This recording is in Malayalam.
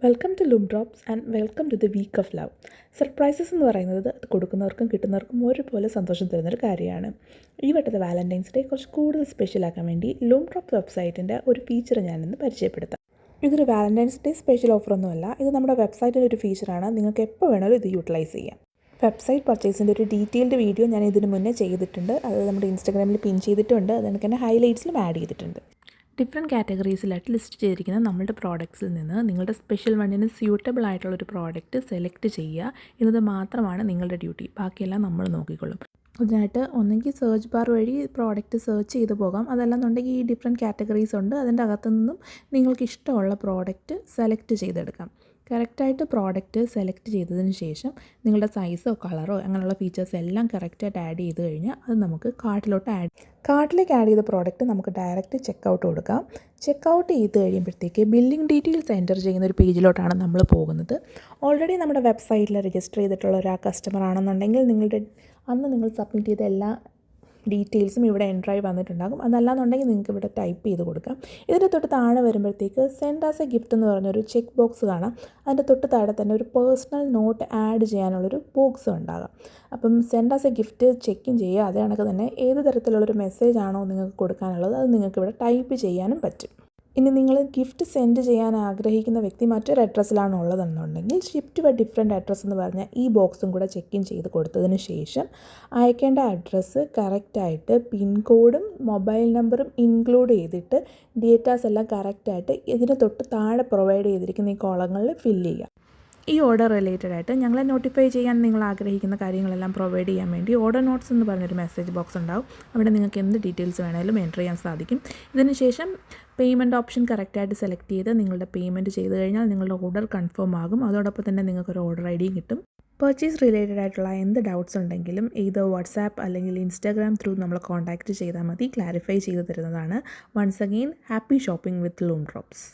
Welcome to Loom Drops and welcome to the week of love. Surprises എന്ന് പറയുന്നത് അത് കൊടുക്കുന്നവർക്കും കിട്ടുന്നവർക്കും ഒരുപോലെ സന്തോഷം തരുന്നൊരു കാര്യമാണ്. ഈ വട്ടത്തെ വാലൻറ്റൈൻസ് ഡേ കുറച്ച് കൂടുതൽ സ്പെഷ്യലാക്കാൻ വേണ്ടി ലൂം ഡ്രോപ്സ് വെബ്സൈറ്റിൻ്റെ ഒരു ഫീച്ചർ ഞാനിന്ന് പരിചയപ്പെടുത്താം. ഇതൊരു വാലൻറ്റൈൻസ് ഡേ സ്പെഷ്യൽ ഓഫറൊന്നുമല്ല, ഇത് നമ്മുടെ വെബ്സൈറ്റിൻ്റെ ഒരു ഫീച്ചറാണ്. നിങ്ങൾക്ക് എപ്പോൾ വേണമെങ്കിലും ഇത് യൂട്ടിലൈസ് ചെയ്യാം. വെബ്സൈറ്റ് പർച്ചേസിൻ്റെ ഒരു ഡീറ്റെയിൽഡ് വീഡിയോ ഞാൻ ഇതിന് മുന്നേ ചെയ്തിട്ടുണ്ട്. അത് നമ്മുടെ ഇൻസ്റ്റാഗ്രാമിൽ പിൻ ചെയ്തിട്ടുണ്ട്. അത് എനിക്ക് എൻ്റെ ഹൈലൈറ്റ്സിലും ആഡ് ചെയ്തിട്ടുണ്ട്. ഡിഫറെൻറ്റ് കാറ്റഗറീസിലായിട്ട് ലിസ്റ്റ് ചെയ്തിരിക്കുന്ന നമ്മളുടെ പ്രോഡക്ട്സിൽ നിന്ന് നിങ്ങളുടെ സ്പെഷ്യൽ വണ്ണിന് സ്യൂട്ടബിൾ ആയിട്ടുള്ളൊരു പ്രോഡക്റ്റ് സെലക്ട് ചെയ്യുക എന്നത് മാത്രമാണ് നിങ്ങളുടെ ഡ്യൂട്ടി. ബാക്കിയെല്ലാം നമ്മൾ നോക്കിക്കൊള്ളും. അതിനായിട്ട് ഒന്നെങ്കിൽ സെർച്ച് ബാർ വഴി പ്രോഡക്റ്റ് സെർച്ച് ചെയ്ത് പോകാം. അതല്ലെന്നുണ്ടെങ്കിൽ ഈ ഡിഫറെൻറ്റ് കാറ്റഗറീസ് ഉണ്ട്, അതിൻ്റെ അകത്തു നിന്നും നിങ്ങൾക്ക് ഇഷ്ടമുള്ള പ്രോഡക്റ്റ് സെലക്ട് ചെയ്തെടുക്കാം. കറക്റ്റായിട്ട് പ്രോഡക്റ്റ് സെലക്ട് ചെയ്തതിന് ശേഷം നിങ്ങളുടെ സൈസോ കളറോ അങ്ങനെയുള്ള ഫീച്ചേഴ്സ് എല്ലാം കറക്റ്റായിട്ട് ആഡ് ചെയ്ത് കഴിഞ്ഞാൽ അത് നമുക്ക് കാർട്ടിലേക്ക് ആഡ് ചെയ്ത പ്രോഡക്റ്റ് നമുക്ക് ഡയറക്റ്റ് ചെക്കൗട്ട് കൊടുക്കാം. ചെക്കൗട്ട് ചെയ്ത് കഴിയുമ്പോഴത്തേക്ക് ബില്ലിംഗ് ഡീറ്റെയിൽസ് എൻ്റർ ചെയ്യുന്ന ഒരു പേജിലോട്ടാണ് നമ്മൾ പോകുന്നത്. ഓൾറെഡി നമ്മുടെ വെബ്സൈറ്റിൽ രജിസ്റ്റർ ചെയ്തിട്ടുള്ള ഒരു കസ്റ്റമർ ആണെന്നുണ്ടെങ്കിൽ അന്ന് നിങ്ങൾ സബ്മിറ്റ് ചെയ്ത എല്ലാ ഡീറ്റെയിൽസും ഇവിടെ എൻട്രായി വന്നിട്ടുണ്ടാകും. അതല്ലാന്നുണ്ടെങ്കിൽ നിങ്ങൾക്ക് ഇവിടെ ടൈപ്പ് ചെയ്ത് കൊടുക്കാം. ഇതിൻ്റെ തൊട്ട് താഴെ വരുമ്പോഴത്തേക്ക് സെൻഡ് ആസ് എ ഗിഫ്റ്റ് എന്ന് പറഞ്ഞൊരു ചെക്ക് ബോക്സ് കാണാം. അതിൻ്റെ തൊട്ട് താഴെ തന്നെ ഒരു പേഴ്സണൽ നോട്ട് ആഡ് ചെയ്യാനുള്ളൊരു ബോക്സ് ഉണ്ടാകാം. അപ്പം send as A gift check in ചെയ്യുക. അതേ കണക്ക് തന്നെ ഏത് തരത്തിലുള്ളൊരു മെസ്സേജ് ആണോ നിങ്ങൾക്ക് കൊടുക്കാനുള്ളത് അത് നിങ്ങൾക്ക് ഇവിടെ ടൈപ്പ് ചെയ്യാനും പറ്റും. ഇനി നിങ്ങൾ ഗിഫ്റ്റ് സെൻഡ് ചെയ്യാൻ ആഗ്രഹിക്കുന്ന വ്യക്തി മറ്റൊരു അഡ്രസ്സിലാണ് ഉള്ളതെന്നുണ്ടെങ്കിൽ ഷിഫ്റ്റ് ബൈ ഡിഫറെൻറ്റ് അഡ്രസ്സ് എന്ന് പറഞ്ഞാൽ ഈ ബോക്സും കൂടെ ചെക്ക് ഇൻ ചെയ്ത് കൊടുത്തതിന് ശേഷം അയക്കേണ്ട അഡ്രസ്സ് കറക്റ്റായിട്ട് പിൻകോഡും മൊബൈൽ നമ്പറും ഇൻക്ലൂഡ് ചെയ്തിട്ട് ഡേറ്റാസ് എല്ലാം കറക്റ്റായിട്ട് ഇതിന് തൊട്ട് താഴെ പ്രൊവൈഡ് ചെയ്തിരിക്കുന്ന ഈ കോളങ്ങളിൽ ഫില്ല് ചെയ്യുക. ഈ ഓർഡർ റിലേറ്റഡ് ആയിട്ട് ഞങ്ങളെ നോട്ടിഫൈ ചെയ്യാൻ നിങ്ങൾ ആഗ്രഹിക്കുന്ന കാര്യങ്ങളെല്ലാം പ്രൊവൈഡ് ചെയ്യാൻ വേണ്ടി ഓർഡർ നോട്ട്സ് എന്ന് പറഞ്ഞൊരു മെസ്സേജ് ബോക്സ് ഉണ്ടാവും. അവിടെ നിങ്ങൾക്ക് എന്ത് ഡീറ്റെയിൽസ് വേണമെങ്കിലും എൻ്റർ ചെയ്യാൻ സാധിക്കും. ഇതിന് ശേഷം പേയ്മെൻറ്റ് ഓപ്ഷൻ കറക്റ്റായിട്ട് സെലക്ട് ചെയ്ത് നിങ്ങളുടെ പേയ്മെൻറ്റ് ചെയ്ത് കഴിഞ്ഞാൽ നിങ്ങളുടെ ഓർഡർ കൺഫേം ആകും. അതോടൊപ്പം തന്നെ നിങ്ങൾക്കൊരു ഓർഡർ ഐ ഡിയും കിട്ടും. പർച്ചേസ് റിലേറ്റഡ് ആയിട്ടുള്ള എന്ത് ഡൗട്ട്സ് ഉണ്ടെങ്കിലും ഇത് വാട്സാപ്പ് അല്ലെങ്കിൽ ഇൻസ്റ്റാഗ്രാം ത്രൂ നമ്മൾ കോൺടാക്റ്റ് ചെയ്താൽ മതി. ക്ലാരിഫൈ ചെയ്ത് തരുന്നതാണ്. Once again happy shopping with Loom drops.